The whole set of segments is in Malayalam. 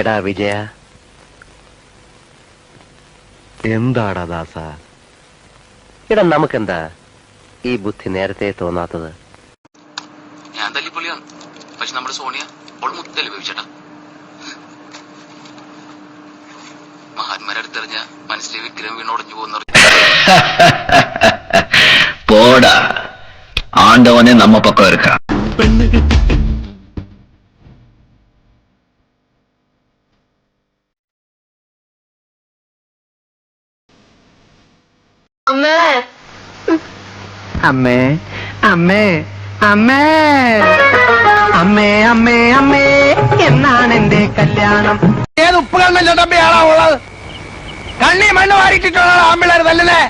എടാ വിജയ, എന്താടാ ദാസ? എടാ നമുക്കെന്താ ഈ ബുദ്ധി നേരത്തെ തോന്നാത്തത്? ഞാൻ തല്ലിപ്പൊളിയാണ്, പക്ഷെ നമ്മുടെ സോണിയ അവൾ മുത്തല്ലേ ഉപയോഗിച്ചേട്ടാ. മഹാന്മാരെ അടുത്തെറിഞ്ഞ മനസ്സിലെ വിഗ്രഹം വീണുടഞ്ഞു പോകുന്ന പോടാ, ஆண்டவனே நம்ம பக்கம் இருக்கா. അമ്മേ അമ്മേ അമ്മേ അമ്മേ അമ്മേ അമ്മേ എന്നാണ് എന്റെ കല്യാണം? ഏത് ഉപ്പ് കണ്ണല്ലടമ്പയാണോ ഉള്ളത്? കണ്ണി മണ്ണ് വാരിട്ടിട്ടുള്ള ആമ്പിള്ളേർ തല്ലേ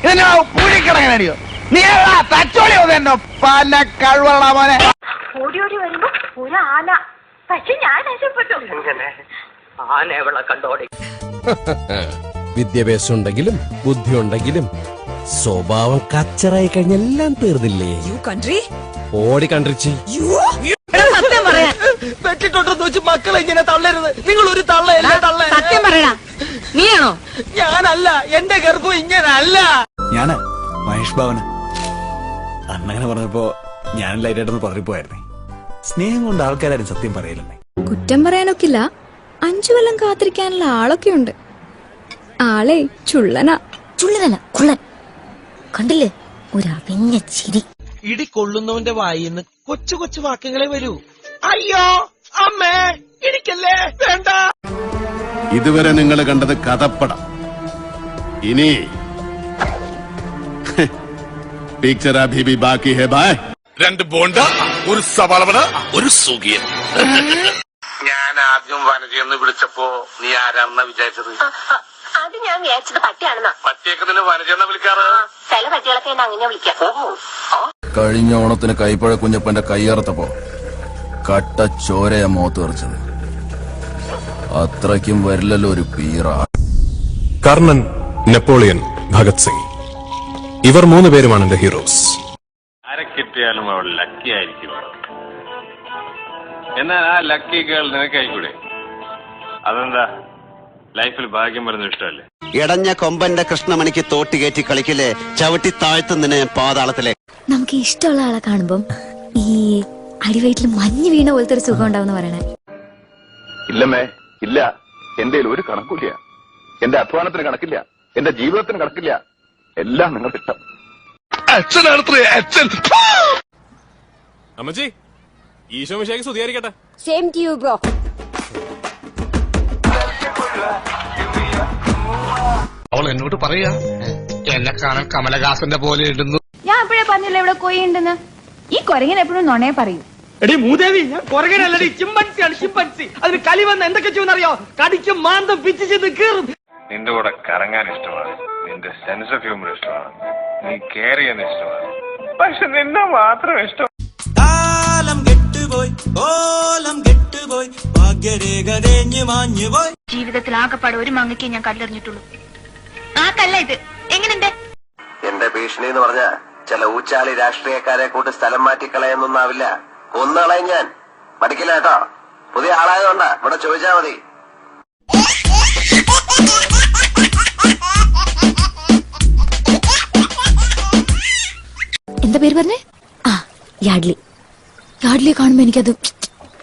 ഇതിന് പൂഴിക്കിടങ്ങനടിയോ? നീ തച്ചോളി തന്നെ പല കഴിവുള്ള മോനെ. ഓടി ഓടി വരുമ്പോ ഒരു ആന, പക്ഷെ ഞാൻ രക്ഷപ്പെട്ടു. ആന എവിടെ കണ്ടോടി? വിദ്യാഭ്യാസം ഉണ്ടെങ്കിലും ബുദ്ധി ഉണ്ടെങ്കിലും സ്വഭാവം കച്ചറായി കഴിഞ്ഞെല്ലാം തീർന്നില്ലേ? ഓടി കണ്ടിച്ച് പെട്ടിട്ടുണ്ടെന്ന് വെച്ച് മക്കളെ ഇങ്ങനെ തള്ളരുത്. നിങ്ങൾ ഒരു തള്ളയല്ലേ തള്ള. സത്യം പറയടാ, നീയാണോ? ഞാനല്ല, എന്റെ ഗർഭം ഇങ്ങനല്ല. ഞാന് മഹേഷ് ഭവന് അന്നങ്ങനെ പറഞ്ഞപ്പോ ഞാൻ ലൈറ്റായിട്ടൊന്ന് പതറിപ്പോയായിരുന്നേ. സ്നേഹം കൊണ്ട് ആൾക്കാരും സത്യം പറയില്ലെന്നേ. കുറ്റം പറയാനൊക്കില്ല, 5 കൊല്ലം കാത്തിരിക്കാനുള്ള ആളൊക്കെ ഉണ്ട്. ആളെ ചുള്ളനാ. ചുള്ളനല്ല, കുള്ളൻ. കണ്ടില്ലേ ഒരു അവിഞ്ഞ ചിരി. ഇടി കൊള്ളുന്നവന്റെ വായിന്ന് കൊച്ചു കൊച്ചു വാക്യങ്ങളെ വരൂ. അയ്യോ അമ്മേ ഇടിക്കല്ലേ, വേണ്ട. ഇതുവരെ നിങ്ങൾ കണ്ടത് കഥപ്പടം. ഇനി പിക്ചർ അഭി ഭി ബാക്കി ഹെ ബായ്. 2 ബോണ്ട, ഒരു സവാളവട, ഒരു സുഖിയൻ. ഞാൻ ആദ്യം വനജയെന്ന് വിളിച്ചപ്പോ നീ ആരാണെന്നാ വിചാരിച്ചത്? അത് ഞാൻ വിചാരിച്ചത് പട്ടിയാണെന്നാ. പറ്റിയൊക്കെ നിന്നെ വനജയെന്നാ വിളിക്കാറ്. ചില പട്ടികളൊക്കെ എന്നെ അങ്ങനെ വിളിക്കാം. കഴിഞ്ഞ ഓണത്തിന് കൈപ്പഴ കുഞ്ഞപ്പന്റെ കൈയറുത്തപ്പോ കട്ട ചോരയ മോത്ത് തെറിച്ചത്. അത്രയ്ക്കും വരില്ലല്ലോ ഒരു പീറ. കർണൻ, നെപ്പോളിയൻ, ഭഗത് സിംഗ്, ഇവർ 3 പേരുമാണ് എന്റെ ഹീറോസ്. ആരെ കിട്ടിയാലും അവൾ ലക്കി ആയിരിക്കും. എന്നാൽ ആ ലക്കി ഗേൾ നിനക്കായിക്കൂടെ? അതെന്താ, ലൈഫിൽ ഭാഗ്യം വരുന്ന ഇഷ്ടമല്ലേ? ഇടഞ്ഞ കൊമ്പന്റെ കൃഷ്ണമണിക്ക് തോട്ടി കയറ്റി കളിക്കില്ലേ, ചവിട്ടി താഴ്ത്തുന്നതിന് പാതാളത്തിലെ. നമുക്ക് ഇഷ്ടമുള്ള ആളെ കാണുമ്പം ഈ അടിവയറ്റിൽ മഞ്ഞ് വീണ പോലത്തെ ഒരു സുഖം ഉണ്ടാവും പറയണേ. ഇല്ലമ്മേ, ഇല്ല. എന്റെ ഒരു കണക്കില്ല. എന്റെ അധ്വാനത്തിന് കണക്കില്ല, എന്റെ ജീവിതത്തിന് കണക്കില്ല. എല്ലാം നിങ്ങൾക്ക് ഇഷ്ടം. അമ്മച്ചി, ഈശോ മിശിഹായ്ക്ക് സ്തുതിയായിരിക്കട്ടെ. Same to you bro. അവൾ എന്നോട് പറയാ എന്നെ കാണാൻ കമലഹാസന്റെ പോലെ ഇടുന്നു. ഞാൻ എപ്പോഴേ പറഞ്ഞില്ല ഇവിടെ കൊയ്യ ഉണ്ടെന്ന്. ഈ കൊരങ്ങൻ എപ്പോഴും നുണയെ പറയൂ. എടി മൂദേവി, ഞാൻ കൊറകനല്ലടി, ചിമ്പൻസിയാണ് ചിമ്പൻസി. അതിന് കളി വന്ന് എന്തൊക്കെ ചെയ്യുമെന്നറിയോ? കടിക്കും മാന്തം പിച്ചു ചെന്ന് കീറും. നിന്റെ കൂടെ കറങ്ങാൻ ഇഷ്ടമാണ്, നിന്റെ സെൻസ് ഓഫ് ഹ്യൂമർ ഇഷ്ടമാണ്, നീ കെയർ ചെയ്യാൻ ഇഷ്ടമാണ്, പക്ഷെ നിന്നെ മാത്രം ഇഷ്ടം. കാലം കെട്ടുപോയി, കോലം കെട്ടുപോയി, ഭാഗ്യരേഖ തേഞ്ഞു മാഞ്ഞു പോയി. ജീവിതത്തിൽ ആകെപ്പാട് ഒരു മങ്ങയ്ക്ക് ഞാൻ കല്ലെറിഞ്ഞിട്ടുള്ളൂ. ആ കല്ല ഇത്. എങ്ങനെയുണ്ട്? എന്റെ ഭീഷണി എന്ന് പറഞ്ഞ ചില ഊച്ചാളി രാഷ്ട്രീയക്കാരെ കൂട്ട് സ്ഥലം മാറ്റിക്കളയെന്നൊന്നാവില്ല. കൊന്നുകളയും ഞാൻ. പഠിക്കില്ല കേട്ടോ. പുതിയ ആളായതുകൊണ്ടാ, ഇവിടെ ചോദിച്ചാ മതി. എന്താ പേര് പറഞ്ഞേ? ആ, യാഡ്ലി. യാഡ്ലിയെ കാണുമ്പോ എനിക്കത്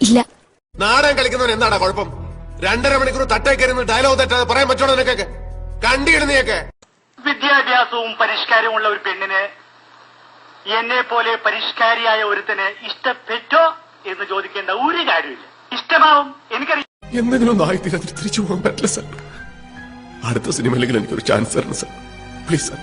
ഇല്ല. നാടകം കളിക്കുന്നവൻ എന്താടാ കുഴപ്പം? 2.5 മണിക്കൂർ തട്ടേക്കരുന്ന് ഡയലോഗ് തെറ്റാതെ പറയാൻ പറ്റണോ നിനക്കൊക്കെ? കണ്ടിടുന്നയൊക്കെ. വിദ്യാഭ്യാസവും പരിഷ്കാരവും ഉള്ള ഒരു പെണ്ണിന് എന്നെ പോലെ പരിഷ്കാരിയായ ഒരുത്തന് ഇഷ്ടപ്പെട്ടോ എന്ന് ചോദിക്കേണ്ട ഒരു കാര്യമില്ല. ഇഷ്ടമാവും, എനിക്കറിയാം. എന്തെങ്കിലും ഒന്ന് ആയിത്തീരാൻ തിരിച്ചു പോകാൻ പറ്റില്ല സാർ. അടുത്ത സിനിമയിലെങ്കിലും എനിക്കൊരു ചാൻസ് തരണം സാർ, പ്ലീസ് സാർ.